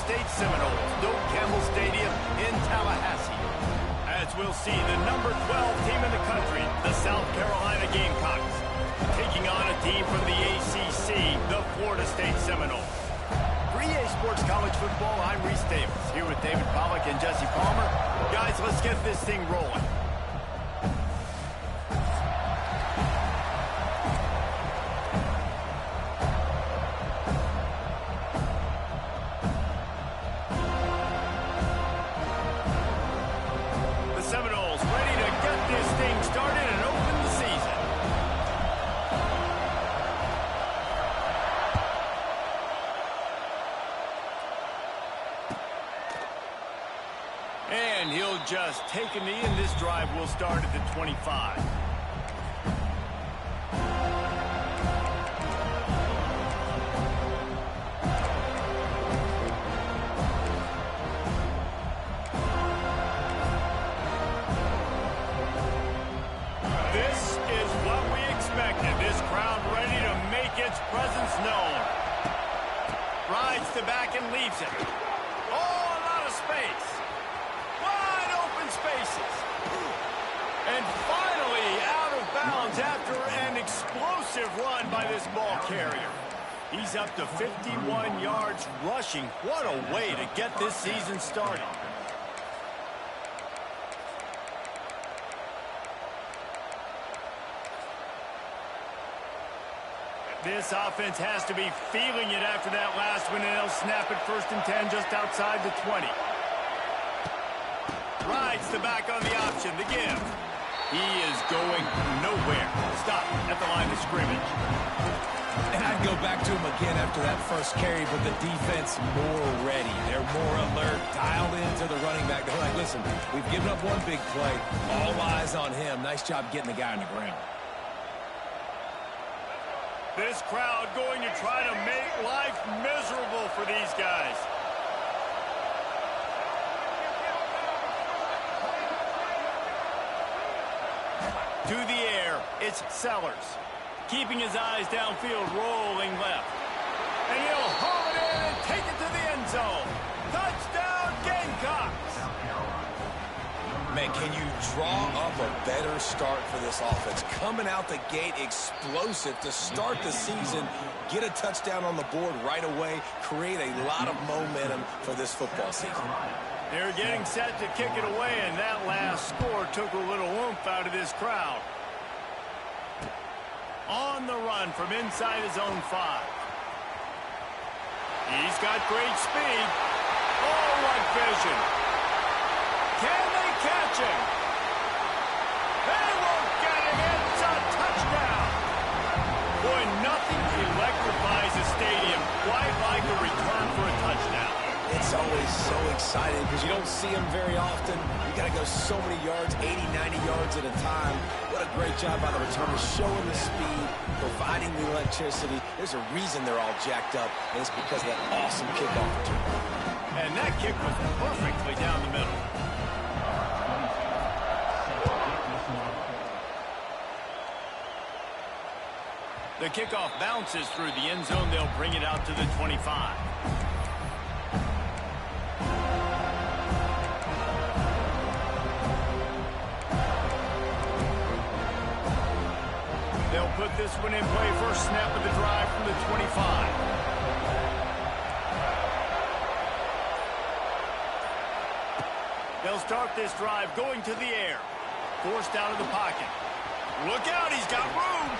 State Seminoles, Doak Campbell Stadium in Tallahassee. As we'll see, the number 12 team in the country, the South Carolina Gamecocks, taking on a team from the ACC, the Florida State Seminoles. For EA Sports College Football, I'm Reese Davis, here with David Pollack and Jesse Palmer. Guys, let's get this thing rolling. And he'll just take a knee, and this drive will start at the 25. This is what we expected. This crowd ready to make its presence known. Rides the back and leaves it. Oh, a lot of space. Spaces. And finally out of bounds after an explosive run by this ball carrier. He's up to 51 yards rushing. What a way to get this season started. This offense has to be feeling it after that last one, and they'll snap it 1st and 10 just outside the 20. Rides the back on the option, the give. He is going nowhere. Stop at the line of scrimmage. And I'd go back to him again after that first carry, but the defense more ready. They're more alert, dialed into the running back. They're like, listen, we've given up one big play. All eyes on him. Nice job getting the guy on the ground. This crowd going to try to make life miserable for these guys. To the air, it's Sellers. Keeping his eyes downfield, rolling left. And he'll haul it in and take it to the end zone. Touchdown, Gamecocks! Man, can you draw up a better start for this offense? Coming out the gate, explosive to start the season, get a touchdown on the board right away, create a lot of momentum for this football season. They're getting set to kick it away, and that last score took a little oomph out of this crowd. On the run from inside his own 5. He's got great speed. Oh, what vision. Can they catch him? They won't get him. It's a touchdown. Boy, nothing electrifies a stadium quite like a return for a touchdown. It's always so exciting because you don't see them very often. You got to go so many yards, 80, 90 yards at a time. What a great job by the returners, showing the speed, providing the electricity. There's a reason they're all jacked up, and it's because of that awesome kickoff return. And that kick was perfectly down the middle. The kickoff bounces through the end zone. They'll bring it out to the 25. They'll put this one in play. First snap of the drive from the 25. They'll start this drive going to the air. Forced out of the pocket. Look out, he's got room.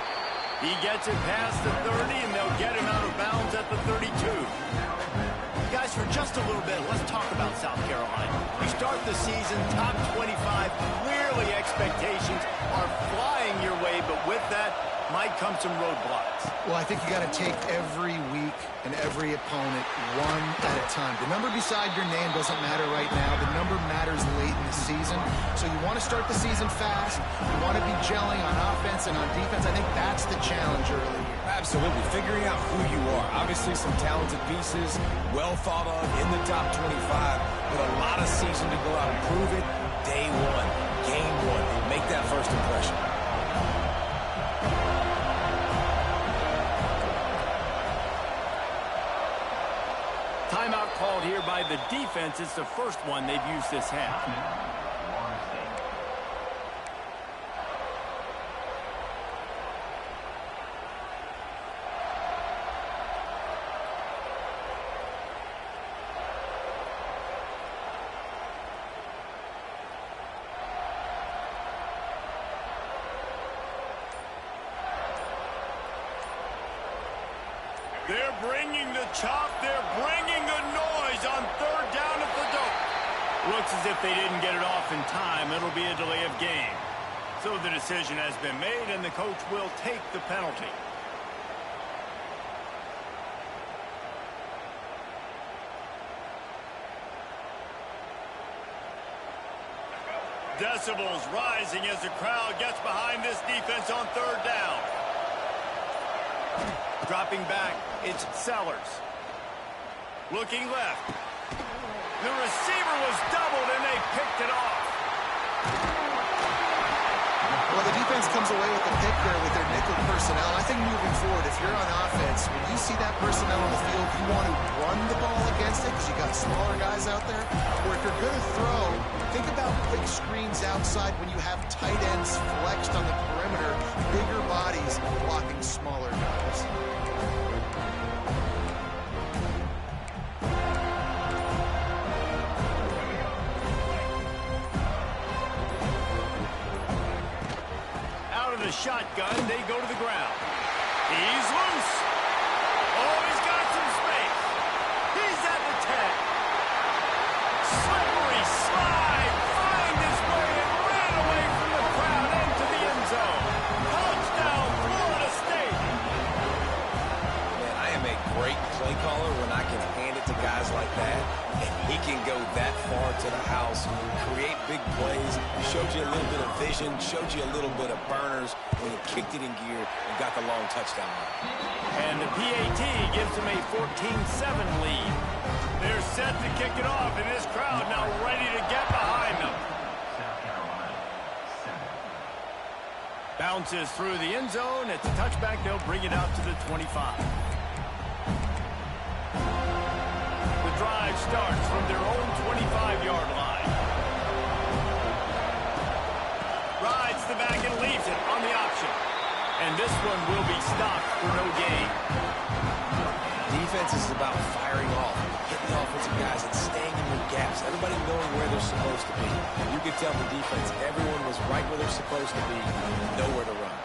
He gets it past the 30, and they'll get him out of bounds at the 32. Guys, for just a little bit, let's talk about South Carolina. We start the season top 25. Clearly, expectations are flying your way, but with that might come some roadblocks. Well, I think you got to take every week and every opponent one at a time. The number beside your name doesn't matter right now. The number matters late in the season. So you want to start the season fast. You want to be gelling on offense and on defense. I think that's the challenge early here. Absolutely. Figuring out who you are. Obviously, some talented pieces, well thought of in the top 25, but a lot of season to go out and prove it. Day one, game one. Make that first impression. Timeout called here by the defense. It's the first one they've used this half. They're bringing the chop. They're bringing the noise on third down at the dope. Looks as if they didn't get it off in time. It'll be a delay of game. So the decision has been made, and the coach will take the penalty. Decibels rising as the crowd gets behind this defense on third down. Dropping back, it's Sellers. Looking left. The receiver was doubled, and they picked it off. Well, the defense comes away with the pick there with their nickel personnel. I think moving forward, if you're on offense, when you see that personnel on the field, you want to run the ball against it because you got smaller guys out there. Or if you're going to throw, think about quick screens outside when you have tight ends flexed on the perimeter, bigger bodies blocking smaller guys. The shotgun, they go to the ground. He's loose. Oh, he's got some space. He's at the 10. Slippery slide. Find his way and ran away from the crowd into the end zone. Touchdown, Florida State. Man, I am a great play caller when I can hand it to guys like that. And he can go that far to the house, create big plays, showed you a little bit of vision, showed you a little bit of burners when he kicked it in gear and got the long touchdown. And the PAT gives them a 14-7 lead. They're set to kick it off, and this crowd now ready to get behind them. Bounces through the end zone. It's a touchback. They'll bring it out to the 25. The drive starts from their own 25-yard line. Rides the back and leaves it on the option. And this one will be stopped for no gain. Defense is about firing off, hitting the offensive guys, and staying in their gaps. Everybody knowing where they're supposed to be. You could tell the defense, everyone was right where they're supposed to be, nowhere to run.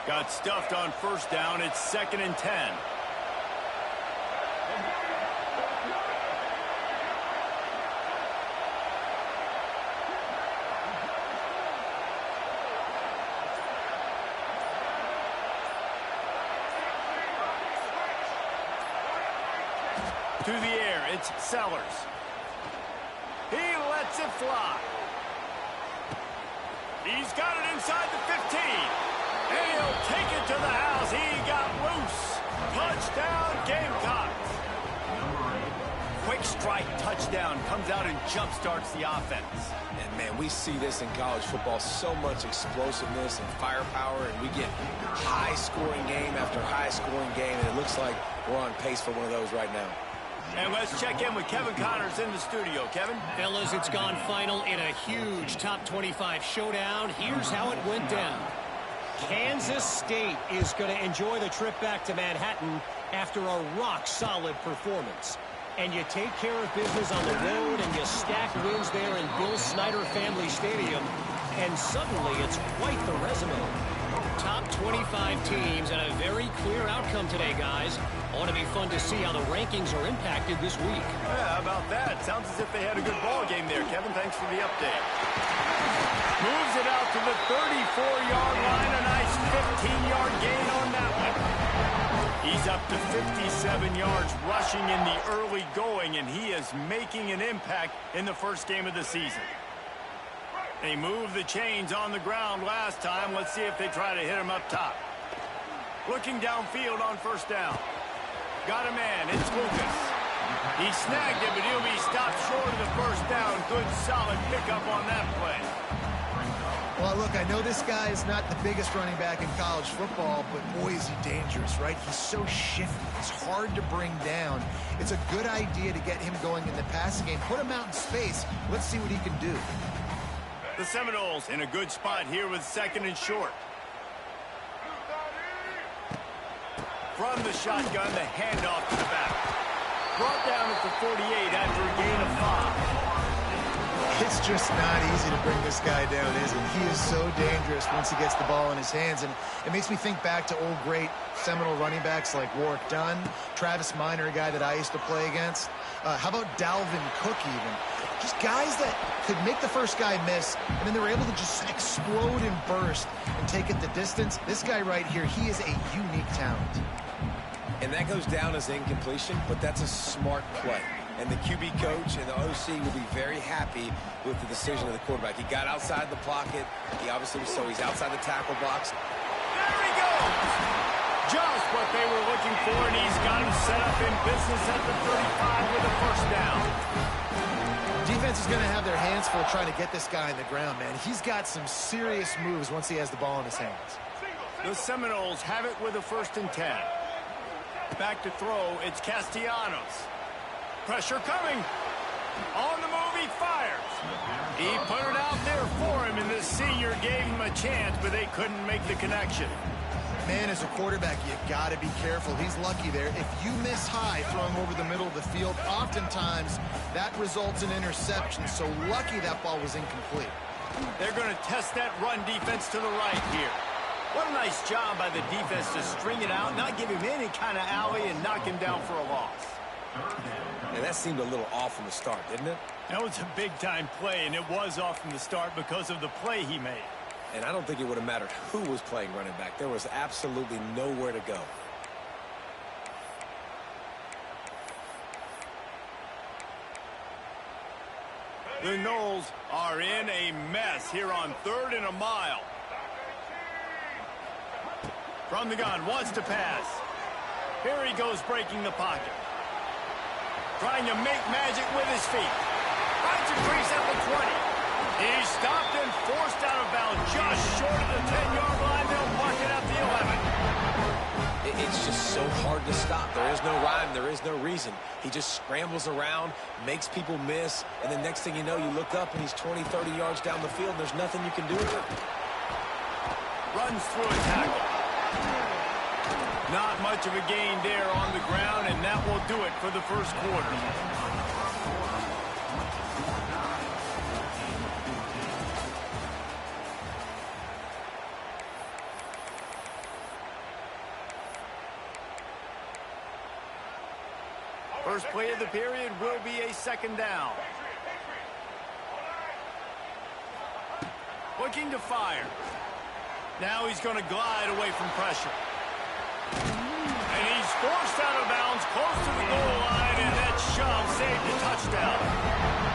Got stuffed on first down. It's 2nd and 10. To the air, it's Sellers. He lets it fly. He's got it inside the 15. And he'll take it to the house. He got loose. Touchdown, Gamecocks. Quick strike touchdown comes out and jump-starts the offense. And, man, we see this in college football, so much explosiveness and firepower, and we get high-scoring game after high-scoring game, and it looks like we're on pace for one of those right now. And let's check in with Kevin Connors in the studio. Kevin? Fellas, it's gone final in a huge top 25 showdown. Here's how it went down. Kansas State is going to enjoy the trip back to Manhattan after a rock-solid performance. And you take care of business on the road and you stack wins there in Bill Snyder Family Stadium, and suddenly it's quite the resume. Top 25 teams and a very clear outcome today, guys. Ought to be fun to see how the rankings are impacted this week. Yeah, how about that? Sounds as if they had a good ball game there, Kevin. Thanks for the update. Moves it out to the 34-yard line. A nice 15-yard gain on that one. He's up to 57 yards rushing in the early going, and he is making an impact in the first game of the season. They moved the chains on the ground last time. Let's see if they try to hit him up top. Looking downfield on first down. Got a man. It's Lucas. He snagged it, but he'll be stopped short of the first down. Good, solid pickup on that play. Well, look, I know this guy is not the biggest running back in college football, but boy, is he dangerous, right? He's so shifty. He's hard to bring down. It's a good idea to get him going in the passing game. Put him out in space. Let's see what he can do. The Seminoles in a good spot here with 2nd and short. From the shotgun, the handoff to the back. Brought down at the 48 after a gain of 5. It's just not easy to bring this guy down, is it? He is so dangerous once he gets the ball in his hands, and it makes me think back to old great Seminole running backs like Warwick Dunn, Travis Minor, a guy that I used to play against. How about Dalvin Cook even? Just guys that could make the first guy miss, and then they were able to just explode and burst and take it the distance. This guy right here, he is a unique talent. And that goes down as incompletion, but that's a smart play. And the QB coach and the OC will be very happy with the decision of the quarterback. He got outside the pocket. He obviously was, so he's outside the tackle box. There he goes! Just what they were looking for, and he's got him set up in business at the 35 with a first down. Defense is going to have their hands full trying to get this guy on the ground, man. He's got some serious moves once he has the ball in his hands. The Seminoles have it with a 1st and 10. Back to throw, it's Castellanos. Pressure coming. On the move, he fires. He put it out there for him, and the senior gave him a chance, but they couldn't make the connection. Man, as a quarterback, you got to be careful. He's lucky there. If you miss high throwing over the middle of the field, oftentimes that results in interception. So lucky that ball was incomplete. They're going to test that run defense to the right here. What a nice job by the defense to string it out, not give him any kind of alley, and knock him down for a loss. And that seemed a little off from the start, didn't it? That was a big-time play, and it was off from the start because of the play he made. And I don't think it would have mattered who was playing running back. There was absolutely nowhere to go. The Noles are in a mess here on 3rd and a mile. From the gun, wants to pass. Here he goes breaking the pocket. Trying to make magic with his feet. Finds a crease at the 20. He's stopped and forced out of bounds just short of the 10-yard line. They'll mark it at the 11. It's just so hard to stop. There is no rhyme. There is no reason. He just scrambles around, makes people miss, and the next thing you know, you look up and he's 20, 30 yards down the field, and there's nothing you can do with it. Runs through a tackle. Not much of a gain there on the ground, and that will do it for the first quarter. First play of the period will be a 2nd down. Looking to fire. Now he's going to glide away from pressure. And he's forced out of bounds close to the goal line, and that shove saved a touchdown.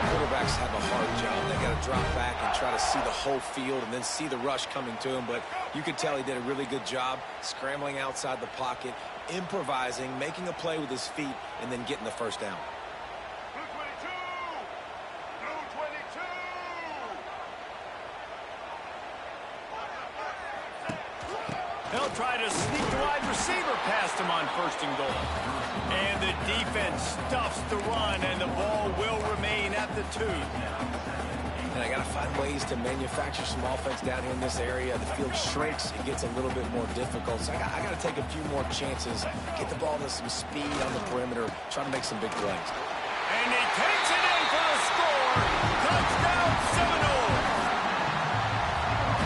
Quarterbacks have a hard job. They got to drop back and try to see the whole field and then see the rush coming to him. But you could tell he did a really good job scrambling outside the pocket, improvising, making a play with his feet, and then getting the first down. They'll try to sneak the wide receiver past him on 1st and goal. And the defense stuffs the run, and the ball will remain at the 2. And I got to find ways to manufacture some offense down here in this area. The field shrinks. It gets a little bit more difficult. So I got to take a few more chances, get the ball to some speed on the perimeter, try to make some big plays. And he takes it in for the score. Touchdown, Seminoles.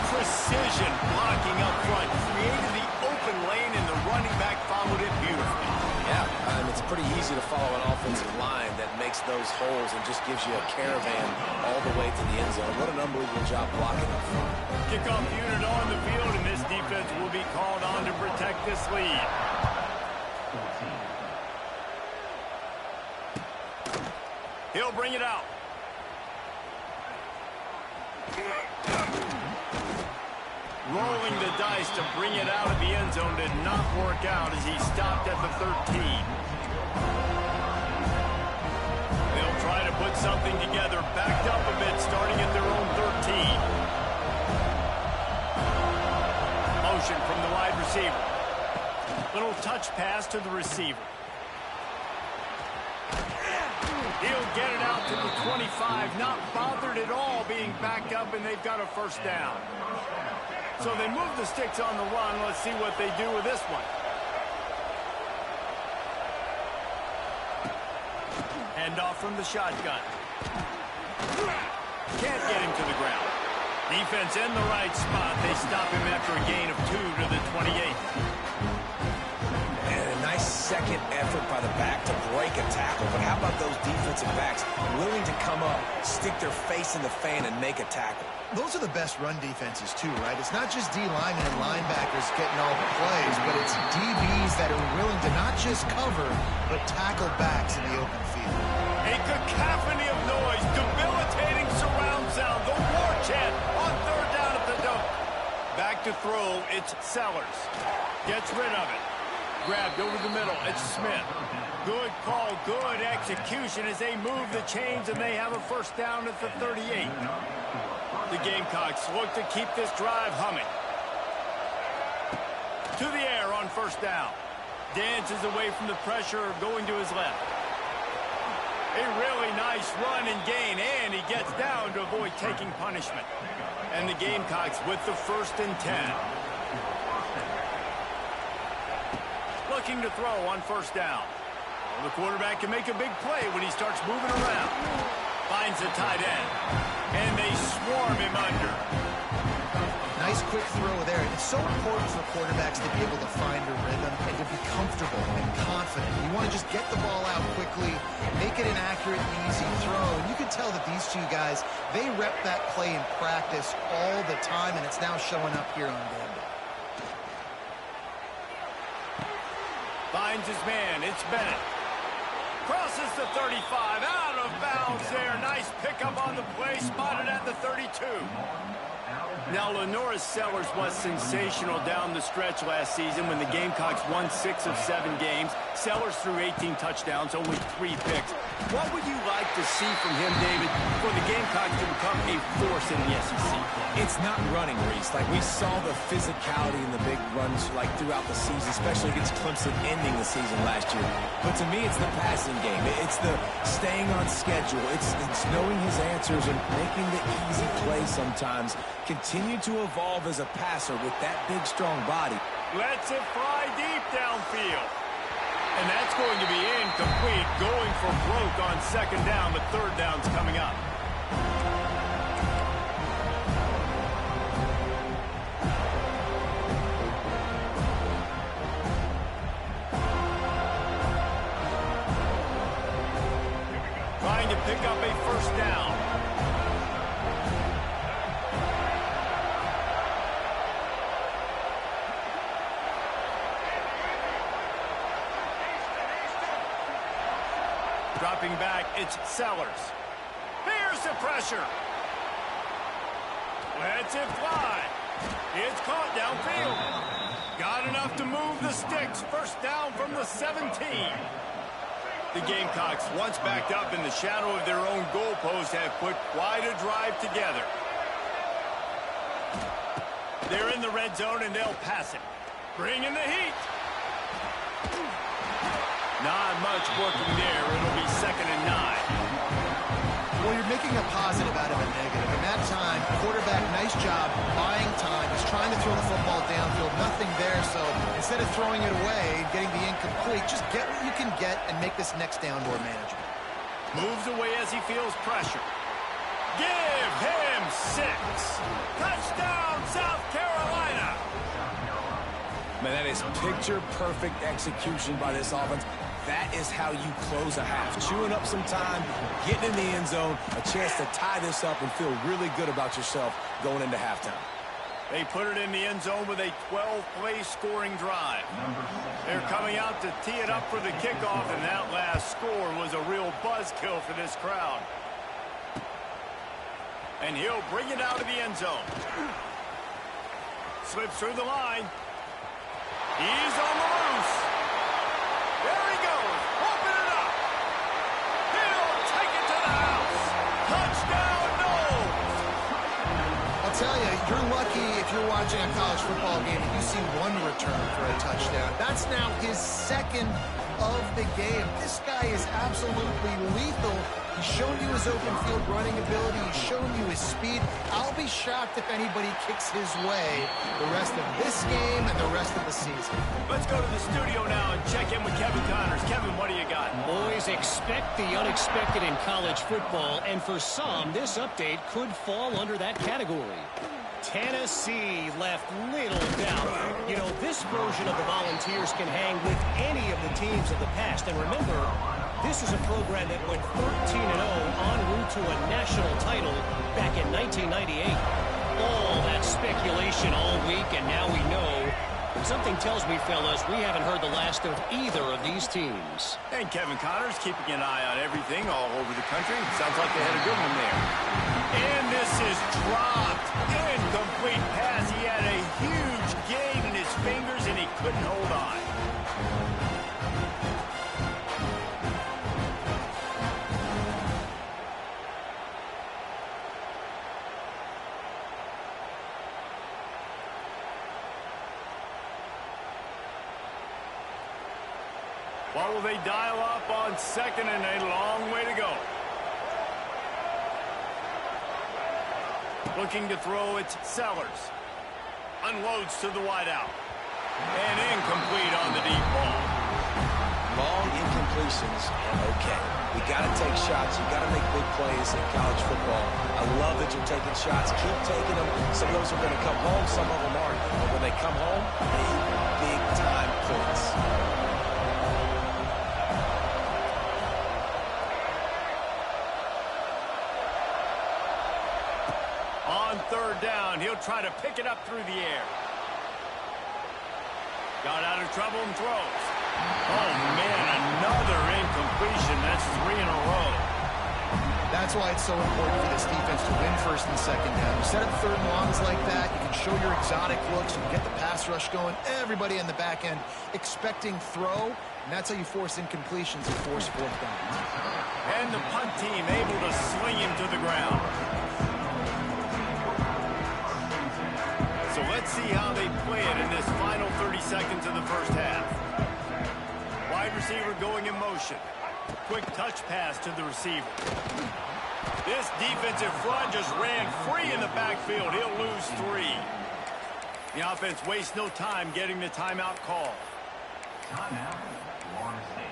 Precision blocking up front created the open lane, and the running back followed it beautifully. Yeah, it's pretty easy to follow an offensive line that makes those holes and just gives you a caravan all the way to the end zone. What an unbelievable job blocking up front. Kickoff unit on the field, and this defense will be called on to protect this lead. He'll bring it out. Rolling the dice to bring it out of the end zone did not work out as he stopped at the 13. They'll try to put something together, backed up a bit, starting at their own 13. receiver. Little touch pass to the receiver. He'll get it out to the 25, not bothered at all being backed up, and they've got a first down. So they move the sticks on the run. Let's see what they do with this one. Hand off from the shotgun. Can't get him to the ground. Defense in the right spot. They stop him after a gain of 2 to the 28. And a nice second effort by the back to break a tackle. But how about those defensive backs willing to come up, stick their face in the fan, and make a tackle? Those are the best run defenses, too, right? It's not just D linemen and linebackers getting all the plays, but it's DBs that are willing to not just cover, but tackle backs in the open field. A cacophony of noise, debilitating surround sound, the war chant on third down at the dome. Back to throw, it's Sellers. Gets rid of it. Grabbed over the middle, it's Smith. Good call, good execution as they move the chains, and they have a first down at the 38. The Gamecocks look to keep this drive humming. To the air on first down. Dances away from the pressure, going to his left. A really nice run and gain, and he gets down to avoid taking punishment. And the Gamecocks with the 1st and 10. Looking to throw on first down. Well, the quarterback can make a big play when he starts moving around. Finds the tight end, and they swarm him under. Nice quick throw there. It's so important for quarterbacks to be able to find a rhythm and to be comfortable and confident. You want to just get the ball out quickly, make it an accurate and easy throw. And you can tell that these two guys, they rep that play in practice all the time, and it's now showing up here on game day. Finds his man. It's Bennett. Crosses the 35. Out of bounds there. Nice pickup on the play. Spotted at the 32. Now, Lenoris Sellers was sensational down the stretch last season when the Gamecocks won 6 of 7 games. Sellers threw 18 touchdowns, only 3 picks. What would you like to see from him, David, for the Gamecocks to become a force in the SEC? It's not running, Reese. Like, we saw the physicality in the big runs, like, throughout the season, especially against Clemson ending the season last year. But to me, it's the passing game. It's the staying on schedule. It's knowing his answers and making the easy play sometimes. Continue to evolve as a passer with that big, strong body. Lets it fly deep downfield. And that's going to be incomplete, going for broke on second down, but third down's coming up. Trying to pick up a first down. Dropping back, it's Sellers. Here's the pressure. Lets it fly. It's caught downfield. Got enough to move the sticks. First down from the 17. The Gamecocks, once backed up in the shadow of their own goalpost, have put quite a drive together. They're in the red zone, and they'll pass it. Bring in the heat. Not much working there. It'll be 2nd and 9. Well, you're making a positive out of a negative. In that time, quarterback, nice job buying time. He's trying to throw the football downfield. Nothing there, so instead of throwing it away and getting the incomplete, just get what you can get and make this next down more manageable. Moves away as he feels pressure. Give him 6. Touchdown, South Carolina. Man, that is picture-perfect execution by this offense. That is how you close a half. Chewing up some time, getting in the end zone, a chance to tie this up and feel really good about yourself going into halftime. They put it in the end zone with a 12-play scoring drive. They're coming out to tee it up for the kickoff, and that last score was a real buzzkill for this crowd. And he'll bring it out of the end zone. Slips through the line. He's on the loose. There he goes. Open it up. He'll take it to the house. Touchdown, Noles. I'll tell you, You're lucky if you're watching a college football game and you see one return for a touchdown. That's now his second of the game. This guy is absolutely lethal. He's shown you his open field running ability. He's shown you his speed. I'll be shocked if anybody kicks his way the rest of this game and the rest of the season. Let's go to the studio now and check in with Kevin Connors. Kevin, what do you got? Boys, expect the unexpected in college football, and for some, this update could fall under that category. Tennessee left little doubt. You know, this version of the Volunteers can hang with any of the teams of the past. And remember, this is a program that went 13-0 en route to a national title back in 1998. All that speculation all week, and now we know. Something tells me, fellas, we haven't heard the last of either of these teams. And Kevin Connors keeping an eye on everything all over the country. Sounds like they had a good one there. And this is dropped. Incomplete pass. He had a huge gain in his fingers, and he couldn't hold on. What will they dial up on second and a long way to go? Looking to throw, it's Sellers. Unloads to the wideout. And incomplete on the deep ball. Long incompletions are okay. We got to take shots. You got to make big plays in college football. I love that you're taking shots. Keep taking them. Some of those are going to come home. Some of them aren't. But when they come home, they eat big-time points. On third down, he'll try to pick it up through the air. Got out of trouble and throws. Oh, man, another incompletion. That's 3 in a row. That's why it's so important for this defense to win first and second down. You set up third and longs like that, you can show your exotic looks, you can get the pass rush going, everybody in the back end expecting throw, and that's how you force incompletions and force fourth down. And the punt team able to sling him to the ground. So let's see how they play it in this final 30 seconds of the first half. Wide receiver going in motion. Quick touch pass to the receiver. This defensive front just ran free in the backfield. He'll lose 3. The offense wastes no time getting the timeout call. Timeout, Florida State.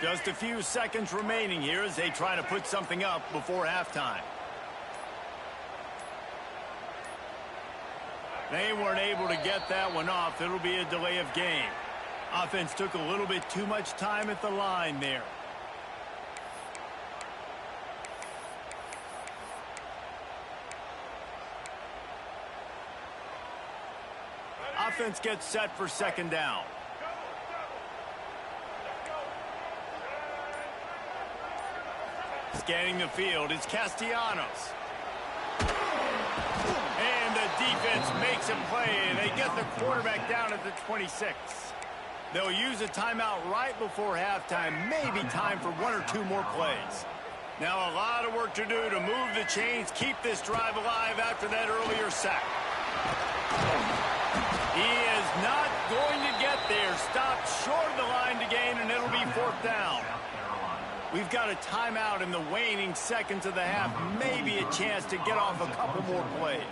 Just a few seconds remaining here as they try to put something up before halftime. They weren't able to get that one off. It'll be a delay of game. Offense took a little bit too much time at the line there. Offense gets set for second down. Scanning the field, it's Castellanos. And the defense makes a play. They get the quarterback down at the 26. They'll use a timeout right before halftime. Maybe time for 1 or 2 more plays. Now a lot of work to do to move the chains, keep this drive alive after that earlier sack. He is not going to get there. Stopped short of the line to gain, and it'll be fourth down. We've got a timeout in the waning seconds of the half. Maybe a chance to get off a couple more plays.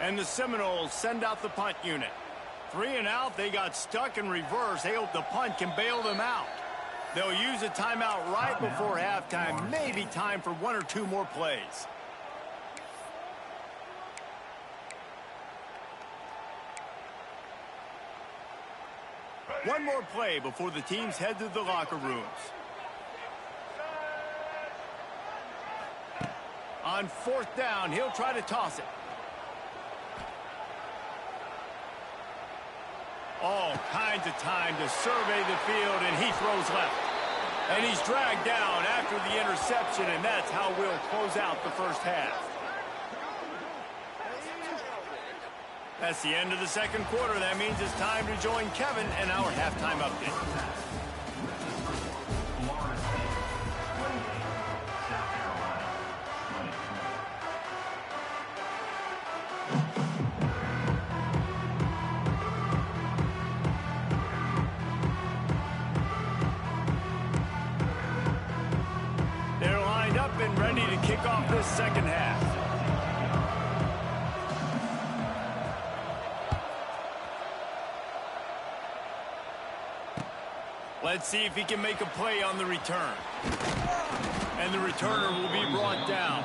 And the Seminoles send out the punt unit. 3 and out, they got stuck in reverse. They hope the punt can bail them out. They'll use a timeout right before halftime. Maybe time for 1 or 2 more plays. One more play before the teams head to the locker rooms. On fourth down, he'll try to toss it. All kinds of time to survey the field, and he throws left. And he's dragged down after the interception, and that's how we'll close out the first half. That's the end of the second quarter. That means it's time to join Kevin and our halftime update. Florida State 28, South Carolina 22. They're lined up and ready to kick off this second half. Let's see if he can make a play on the return. And the returner will be brought down.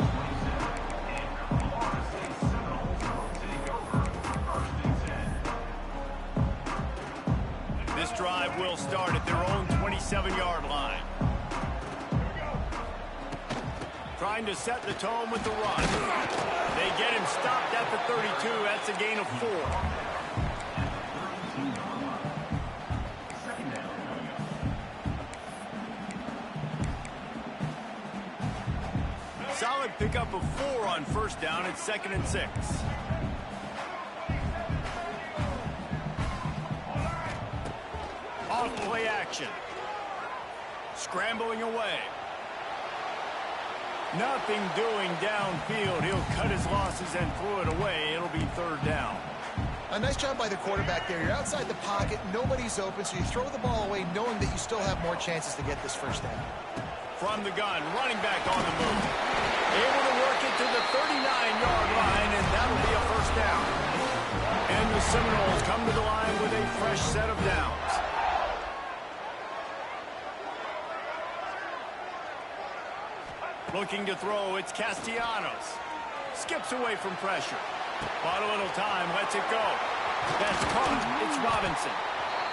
This drive will start at their own 27-yard line. Trying to set the tone with the run. They get him stopped at the 32. That's a gain of 4. Solid pickup of 4 on first down. It's 2nd and 6. Off play action. Scrambling away. Nothing doing downfield. He'll cut his losses and throw it away. It'll be 3rd down. A nice job by the quarterback there. You're outside the pocket. Nobody's open, so you throw the ball away knowing that you still have more chances to get this first down. From the gun, running back on the move. Able to work it to the 39-yard line, and that'll be a first down. And the Seminoles come to the line with a fresh set of downs. Looking to throw, it's Castellanos. Skips away from pressure. Bought a little time, lets it go. That's caught, it's Robinson.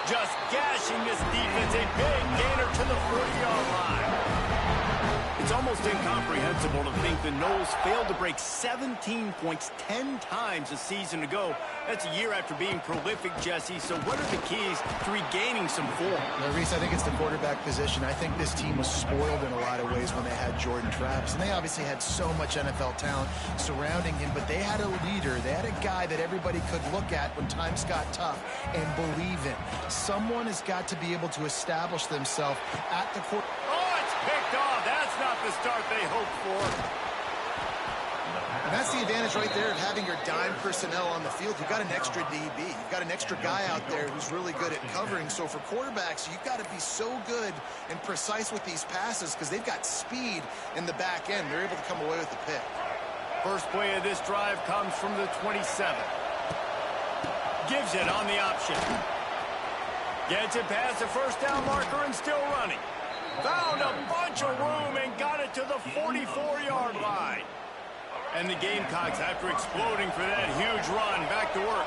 Just gashing this defense, a big gainer to the 40-yard line. It's almost incomprehensible to think the Noles failed to break 17 points 10 times a season ago. That's a year after being prolific, Jesse. So what are the keys to regaining some form? Reese, I think it's the quarterback position. I think this team was spoiled in a lot of ways when they had Jordan Travis. And they obviously had so much NFL talent surrounding him, but they had a leader. They had a guy that everybody could look at when times got tough and believe in. Someone has got to be able to establish themselves at the quarterback. Picked off. That's not the start they hoped for. And that's the advantage right there of having your dime personnel on the field. You've got an extra DB. You've got an extra guy out there who's really good at covering. So for quarterbacks, you've got to be so good and precise with these passes because they've got speed in the back end. They're able to come away with the pick. First play of this drive comes from the 27. Gives it on the option. Gets it past the first down marker and still running. Found a bunch of room and got it to the 44-yard line. And the Gamecocks, after exploding for that huge run, back to work.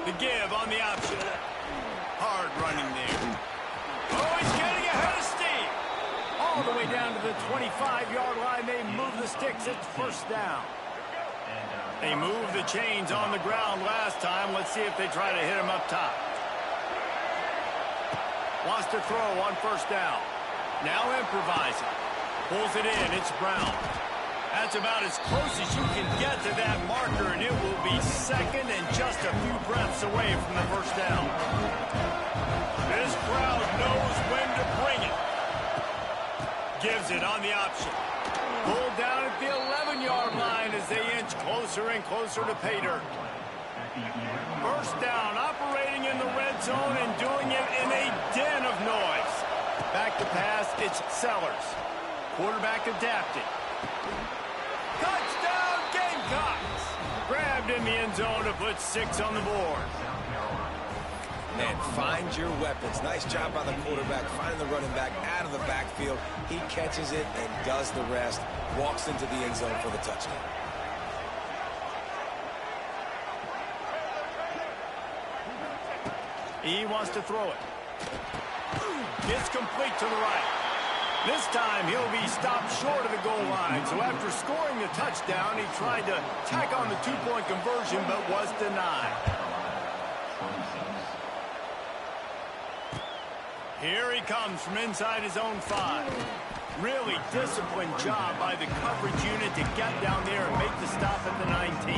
The give on the option. Hard running there. Oh, he's getting ahead of steam. All the way down to the 25-yard line. They move the sticks. It's first down. They moved the chains on the ground last time. Let's see if they try to hit him up top. Wants to throw on first down. Now improvising. Pulls it in. It's Brown. That's about as close as you can get to that marker, and it will be 2nd and just a few breaths away from the first down. This crowd knows when to bring it. Gives it on the option. Pulled down at the 11-yard line as they inch closer and closer to pay dirt. First down, operating in the red zone and doing it in a den of noise. Back to pass, it's Sellers. Quarterback adapted. Touchdown, Gamecocks! Grabbed in the end zone to put 6 on the board. And find your weapons. Nice job by the quarterback, finding the running back out of the backfield. He catches it and does the rest. Walks into the end zone for the touchdown. He wants to throw it. It's complete to the right. This time he'll be stopped short of the goal line. So after scoring the touchdown, he tried to tack on the 2-point conversion but was denied. Here he comes from inside his own 5. Really disciplined job by the coverage unit to get down there and make the stop at the 19.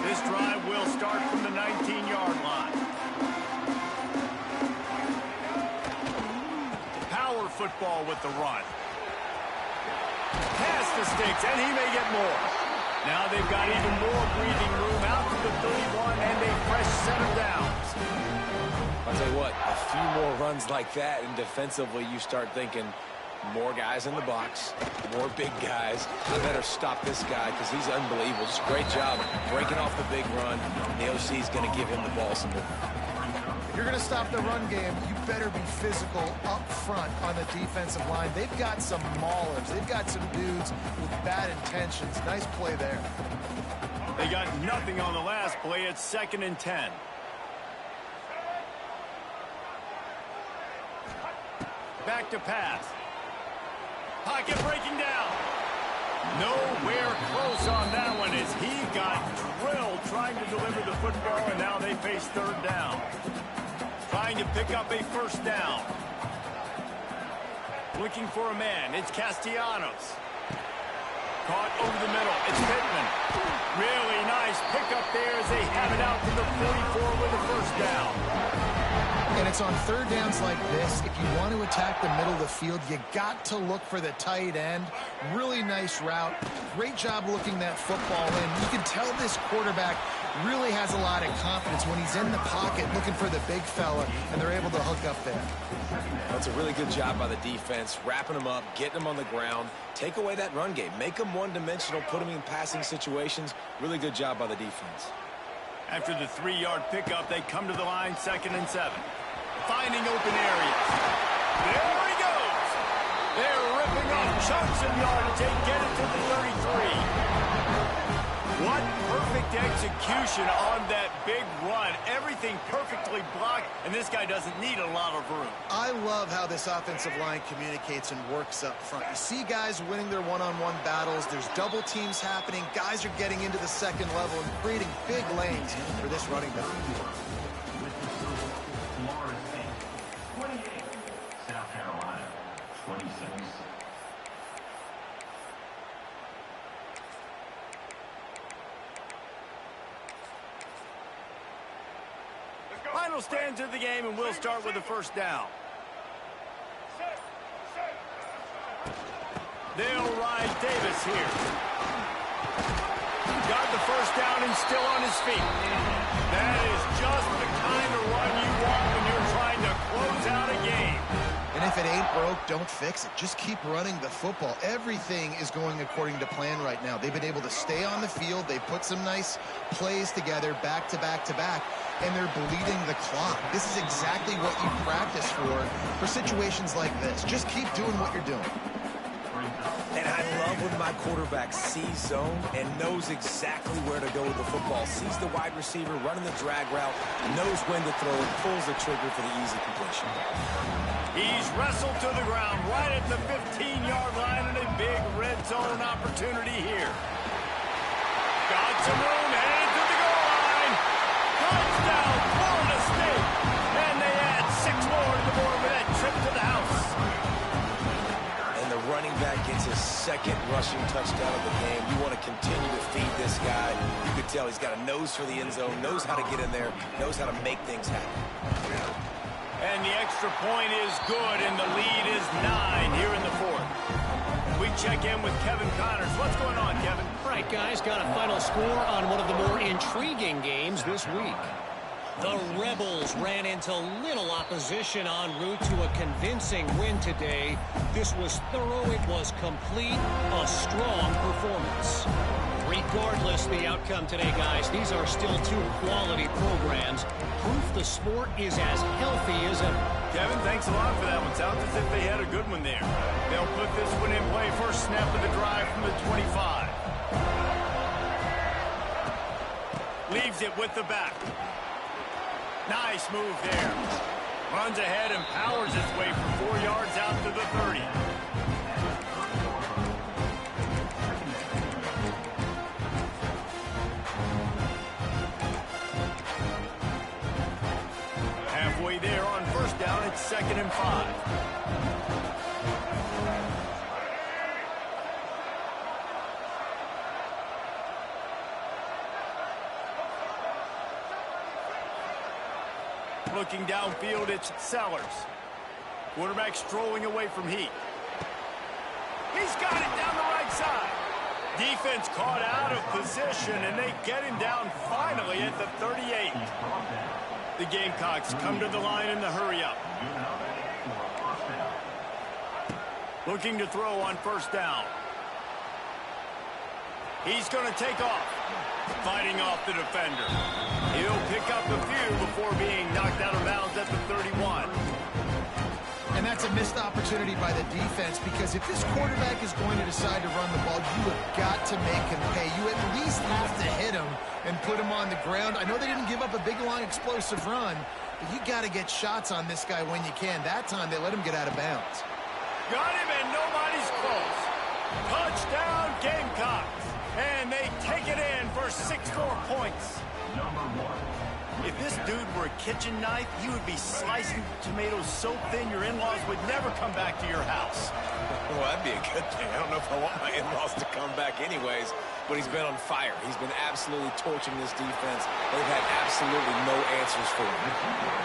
This drive will start from the 19-yard line. Power football with the run. Pass the sticks, and he may get more. Now they've got even more breathing room out to the 31 and a fresh set of downs. I'll tell you what, a few more runs like that, and defensively you start thinking more guys in the box, more big guys. I better stop this guy because he's unbelievable. Just great job breaking off the big run. The OC is going to give him the ball some more. If you're going to stop the run game, you better be physical up front on the defensive line. They've got some maulers. They've got some dudes with bad intentions. Nice play there. They got nothing on the last play. It's 2nd and 10. Back to pass. Pocket breaking down. Nowhere close on that one as he got drilled trying to deliver the football, and now they face 3rd down. Trying to pick up a 1st down. Looking for a man. It's Castellanos. Caught over the middle. It's Pittman. Really nice pickup there as they have it out to the 44 with a 1st down. And it's on 3rd downs like this. If you want to attack the middle of the field, you got to look for the tight end. Really nice route. Great job looking that football in. You can tell this quarterback really has a lot of confidence when he's in the pocket looking for the big fella, and they're able to hook up there. That's a really good job by the defense, wrapping them up, getting them on the ground. Take away that run game. Make them one-dimensional, put them in passing situations. Really good job by the defense. After the 3-yard pickup, they come to the line, 2nd and 7. Finding open areas. There he goes. They're ripping off chunks of yardage. They get it to the 33. What perfect execution on that big run. Everything perfectly blocked, and this guy doesn't need a lot of room. I love how this offensive line communicates and works up front. You see guys winning their one-on-one battles. There's double teams happening. Guys are getting into the 2nd level and creating big lanes for this running back. Florida State, 28. South Carolina, 26. Final stands of the game, and we'll start with the 1st down. They'll ride Davis here. Got the 1st down and still on his feet. That is just the kind of run you want when you're trying to close out a game. And if it ain't broke, don't fix it. Just keep running the football. Everything is going according to plan right now. They've been able to stay on the field. They put some nice plays together back to back to back, and they're bleeding the clock. This is exactly what you practice for situations like this. Just keep doing what you're doing. And I love when my quarterback sees zone and knows exactly where to go with the football. Sees the wide receiver running the drag route, knows when to throw it, pulls the trigger for the easy completion. He's wrestled to the ground right at the 15-yard line, and a big red zone opportunity here. Got some room, headed to the goal line. Touchdown, Florida State. And they add 6 more to the board with that trip to the house. And the running back gets his 2nd rushing touchdown of the game. You want to continue to feed this guy. You can tell he's got a nose for the end zone, knows how to get in there, knows how to make things happen. And the extra point is good, and the lead is 9 here in the 4th. We check in with Kevin Connors. What's going on, Kevin? All right, guys, got a final score on one of the more intriguing games this week. The Rebels ran into little opposition en route to a convincing win today. This was thorough, it was complete, a strong performance. Regardless the outcome today, guys, these are still 2 quality programs. Proof the sport is as healthy as ever. Kevin, thanks a lot for that one. Sounds as if they had a good one there. They'll put this one in play. First snap of the drive from the 25. Leaves it with the back. Nice move there. Runs ahead and powers his way for 4 yards out to the 30. halfway there on first down. It's 2nd and 5. Looking downfield, it's Sellers. Quarterback strolling away from Heath. He's got it down the right side. Defense caught out of position, and they get him down finally at the 38. The Gamecocks come to the line in the hurry-up. Looking to throw on first down. He's going to take off. Fighting off the defender. He'll pick up a few before being knocked out of bounds at the 31. And that's a missed opportunity by the defense, because if this quarterback is going to decide to run the ball, you have got to make him pay. You at least have to hit him and put him on the ground. I know they didn't give up a big, long, explosive run, but you got to get shots on this guy when you can. That time, they let him get out of bounds. Got him, and nobody's close. Touchdown, Gamecocks. And they take it in for 6 more points. If this dude were a kitchen knife, you would be slicing tomatoes so thin your in-laws would never come back to your house. Well, that'd be a good thing. I don't know if I want my in-laws to come back anyways, but he's been on fire. He's been absolutely torching this defense. They've had absolutely no answers for him.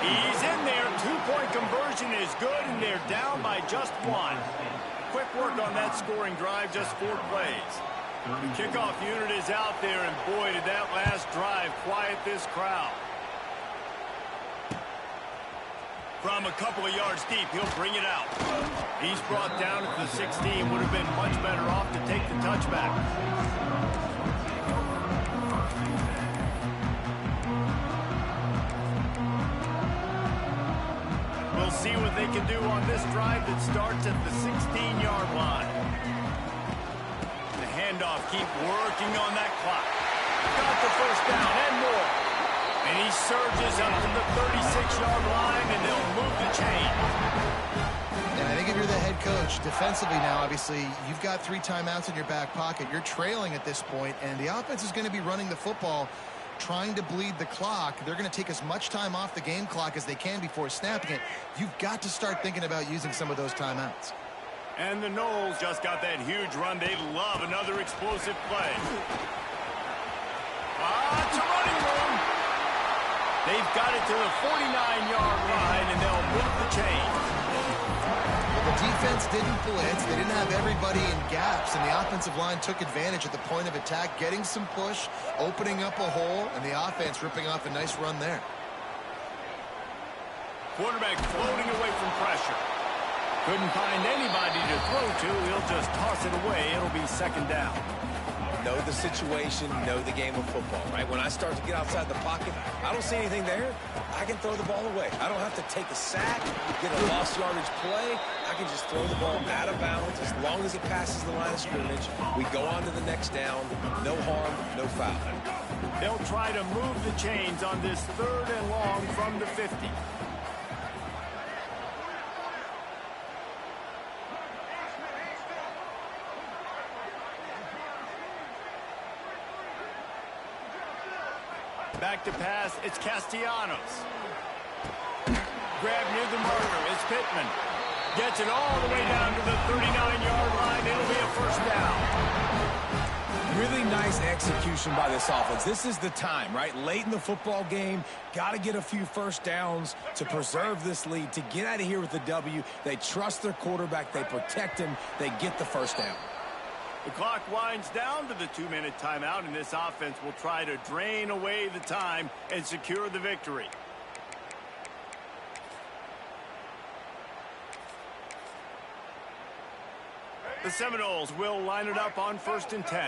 He's in there. 2-point conversion is good, and they're down by just 1. Quick work on that scoring drive, just 4 plays. The kickoff unit is out there, and boy, did that last drive quiet this crowd. From a couple of yards deep, he'll bring it out. He's brought down at the 16. Would have been much better off to take the touchback. We'll see what they can do on this drive that starts at the 16-yard line. The handoff, keep working on that clock. Got the first down and more. And he surges up to the 36-yard line, and they'll move the chain. And I think if you're the head coach, defensively now, obviously, you've got 3 timeouts in your back pocket. You're trailing at this point, and the offense is going to be running the football, trying to bleed the clock. They're going to take as much time off the game clock as they can before snapping it. You've got to start thinking about using some of those timeouts. And the Noles just got that huge run. They love another explosive play. It's a running room. They've got it to the 49-yard line, and they'll move the chain. The defense didn't blitz. They didn't have everybody in gaps, and the offensive line took advantage at the point of attack, getting some push, opening up a hole, and the offense ripping off a nice run there. Quarterback floating away from pressure. Couldn't find anybody to throw to. He'll just toss it away. It'll be 2nd down. Know the situation, know the game of football, right? When I start to get outside the pocket, I don't see anything there. I can throw the ball away. I don't have to take a sack, get a lost yardage play. I can just throw the ball out of bounds as long as it passes the line of scrimmage. We go on to the next down. No harm, no foul. They'll try to move the chains on this 3rd and long from the 50. Back to pass, it's Castellanos. Grab near the marker, it's Pittman. Gets it all the way down to the 39-yard line. It'll be a 1st down. Really nice execution by this offense. This is the time, right? Late in the football game, got to get a few 1st downs to preserve this lead, to get out of here with the W. They trust their quarterback. They protect him. They get the 1st down. The clock winds down to the 2-minute timeout, and this offense will try to drain away the time and secure the victory. The Seminoles will line it up on 1st and 10.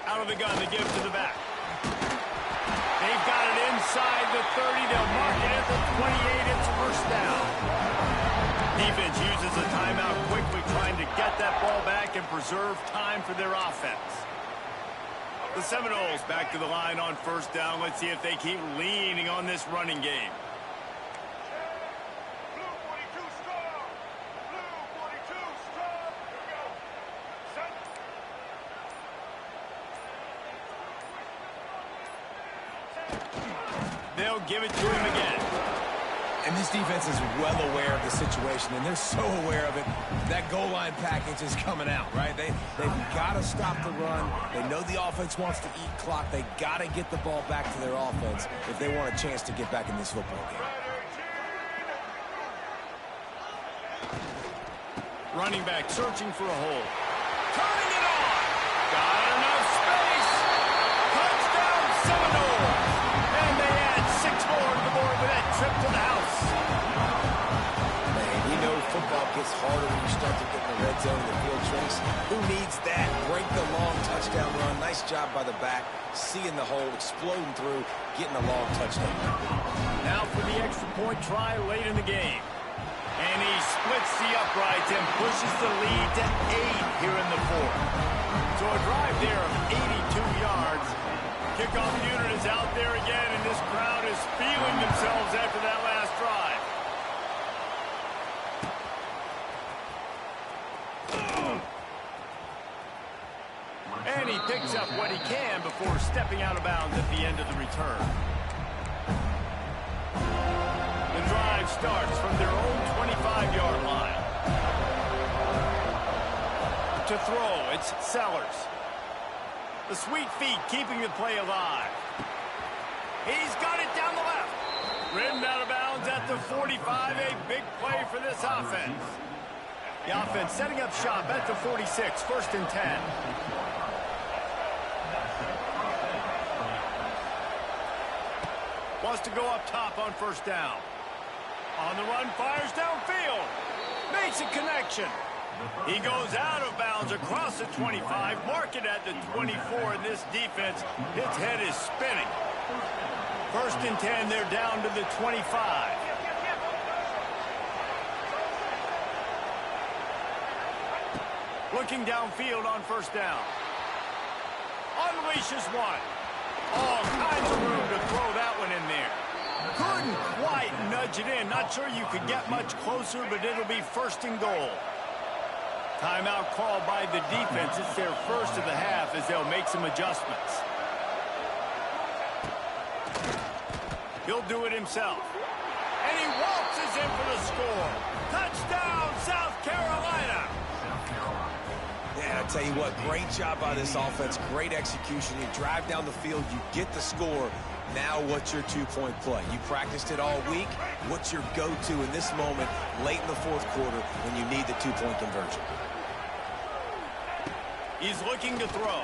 Out of the gun, they give to the back. They've got it inside the 30. They'll mark it at the 28. It's 1st down. Defense uses a timeout quickly, trying to get that ball back and preserve time for their offense. The Seminoles back to the line on 1st down. Let's see if they keep leaning on this running game. They'll give it to him again. And this defense is well aware of the situation, and they're so aware of it. That goal line package is coming out, right? They've got to stop the run. They know the offense wants to eat clock. They got to get the ball back to their offense if they want a chance to get back in this football game. Running back searching for a hole. Turning it on. Got enough space. Touchdown Seminole. And they add 6 more to the board with that trip to the house. Man, you know football gets harder when you start to get in the red zone of the field tricks. Who needs that? Break the long touchdown run. Nice job by the back. Seeing the hole, exploding through, getting a long touchdown. Now for the extra point try late in the game. And he splits the uprights and pushes the lead to 8 here in the fourth. So a drive there of 82 yards. Kickoff unit is out there again, and this crowd is feeling themselves after that last drive. And he picks up what he can before stepping out of bounds at the end of the return. The drive starts from their own 25-yard line. To throw, it's Sellers. The sweet feet keeping the play alive. He's got it down the left. Ridden out of bounds at the 45. A big play for this offense. The offense setting up shop at the 46. 1st and 10. Wants to go up top on 1st down. On the run, fires downfield. Makes a connection. He goes out of bounds across the 25. Mark it at the 24, and this defense, its head is spinning. 1st and 10, they're down to the 25. Looking downfield on 1st down. Unleashes one. All kinds of room to throw that one in there. Couldn't quite nudge it in. Not sure you could get much closer, but it'll be 1st and goal. Timeout called by the defense. It's their first of the half as they'll make some adjustments. He'll do it himself. And he waltzes in for the score. Touchdown, South Carolina. Yeah, I tell you what, great job by this offense. Great execution. You drive down the field, you get the score. Now what's your two-point play? You practiced it all week. What's your go-to in this moment late in the fourth quarter when you need the two-point conversion? He's looking to throw.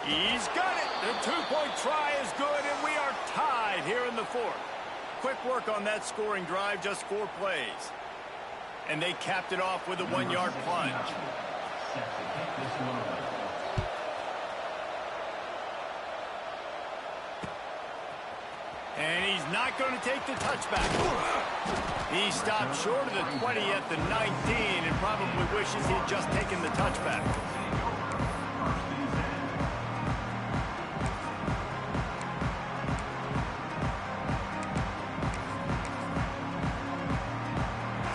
He's got it. The two-point try is good, and we are tied here in the fourth. Quick work on that scoring drive, just 4 plays. And they capped it off with a 1-yard plunge. And he's not going to take the touchback. He stopped short of the 20 at the 19 and probably wishes he'd just taken the touchback.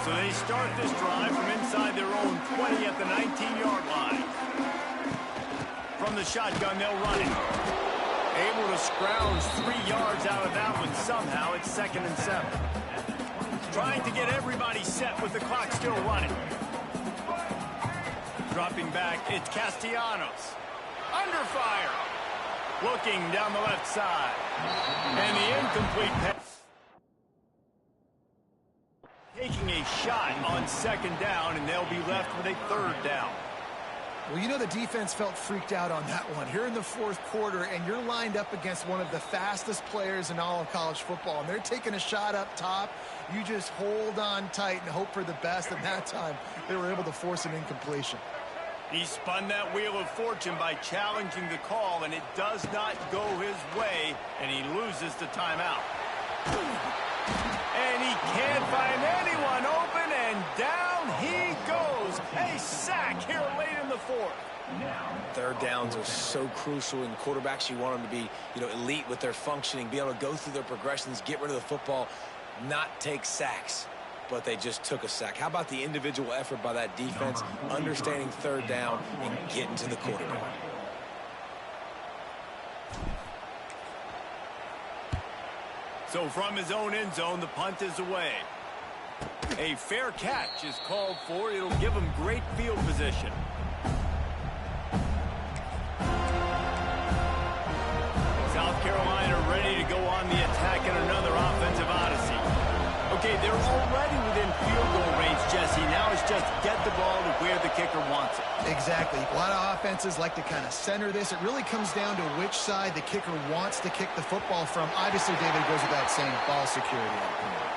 So they start this drive from inside their own 20 at the 19-yard line. From the shotgun, they'll run it. Able to scrounge 3 yards out of that one somehow. It's 2nd and 7. Trying to get everybody set with the clock still running. Dropping back, it's Castellanos. Under fire. Looking down the left side. And the incomplete pass. Taking a shot on 2nd down, and they'll be left with a 3rd down. Well, you know the defense felt freaked out on that one. Here in the fourth quarter, and you're lined up against one of the fastest players in all of college football, and they're taking a shot up top. You just hold on tight and hope for the best, and that time they were able to force an incompletion. He spun that wheel of fortune by challenging the call, and it does not go his way, and he loses the timeout. And he can't find anyone open, and down he goes. A sack here late in the fourth. 3rd downs are so crucial in quarterbacks. You want them to be, elite with their functioning, be able to go through their progressions, get rid of the football, not take sacks. But they just took a sack. How about the individual effort by that defense, understanding 3rd down and getting to the quarterback? So from his own end zone, the punt is away. A fair catch is called for. It'll give him great field position. South Carolina ready to go on the attack in another offensive odyssey. Okay, they're already within field goal range, Jesse. Now it's just get the ball to where the kicker wants it. Exactly. A lot of offenses like to kind of center this. It really comes down to which side the kicker wants to kick the football from. Obviously, David, goes without saying, ball security.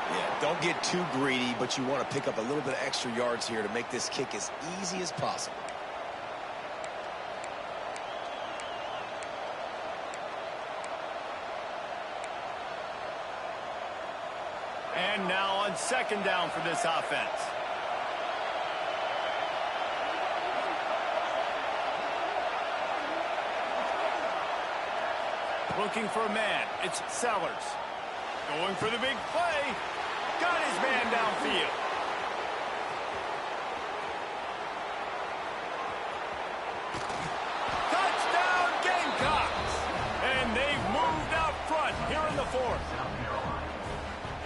Yeah, don't get too greedy, but you want to pick up a little bit of extra yards here to make this kick as easy as possible. And now on second down for this offense. Looking for a man. It's Sellers. Going for the big play. Got his man downfield. Touchdown Gamecocks. And they've moved out front here in the fourth.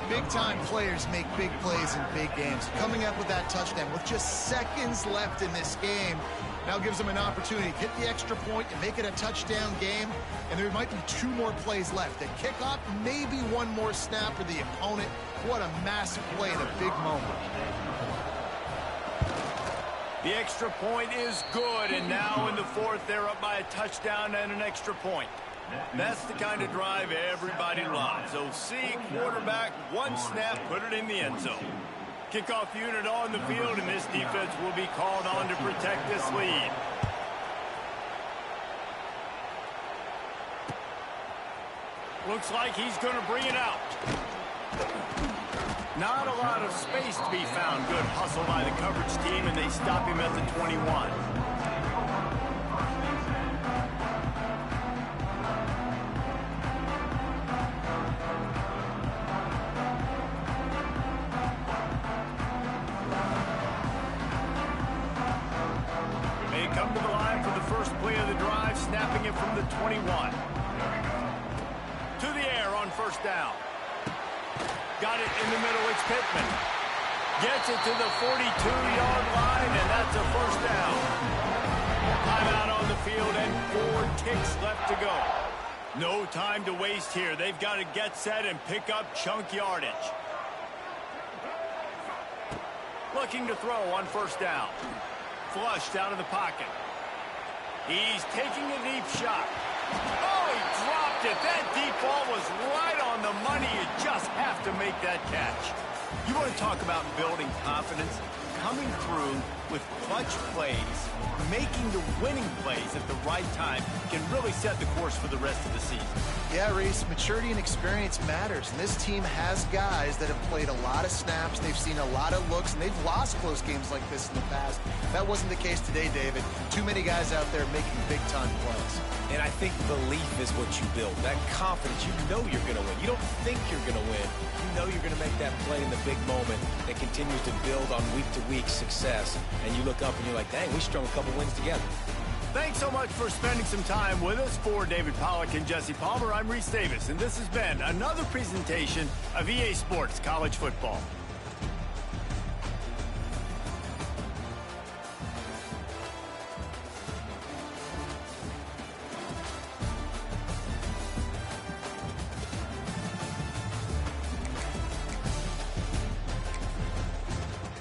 Big-time players make big plays in big games. Coming up with that touchdown with just seconds left in this game now gives them an opportunity to hit the extra point and make it a touchdown game. And there might be 2 more plays left. A kickoff, maybe 1 more snap for the opponent. What a massive play in a big moment. The extra point is good, and now in the fourth, they're up by a touchdown and an extra point. That's the kind of drive everybody loves. OC, quarterback, 1 snap, put it in the end zone. Kickoff unit on the field, and this defense will be called on to protect this lead. Looks like he's going to bring it out. Not a lot of space to be found. Good hustle by the coverage team, and they stop him at the 21. Come to the line for the first play of the drive, snapping it from the 21. To the air on first down. Got it in the middle, it's Pittman. Gets it to the 42-yard line, and that's a first down. Timeout on the field, and 4 ticks left to go. No time to waste here. They've got to get set and pick up chunk yardage. Looking to throw on first down. Flushed out of the pocket. He's taking a deep shot. Oh, he dropped it. That deep ball was right on the money. You just have to make that catch. You want to talk about building confidence? Coming through with clutch plays, making the winning plays at the right time can really set the course for the rest of the season. Yeah, Reese, maturity and experience matters, and this team has guys that have played a lot of snaps, they've seen a lot of looks, and they've lost close games like this in the past. That wasn't the case today, David. Too many guys out there making big-time plays. And I think belief is what you build. That confidence, you know you're going to win. You don't think you're going to win. You know you're going to make that play in the big moment that continues to build on week-to-week success. And you look up and you're like, dang, we strung a couple wins together. Thanks so much for spending some time with us. For David Pollack and Jesse Palmer, I'm Reese Davis, and this has been another presentation of EA Sports College Football.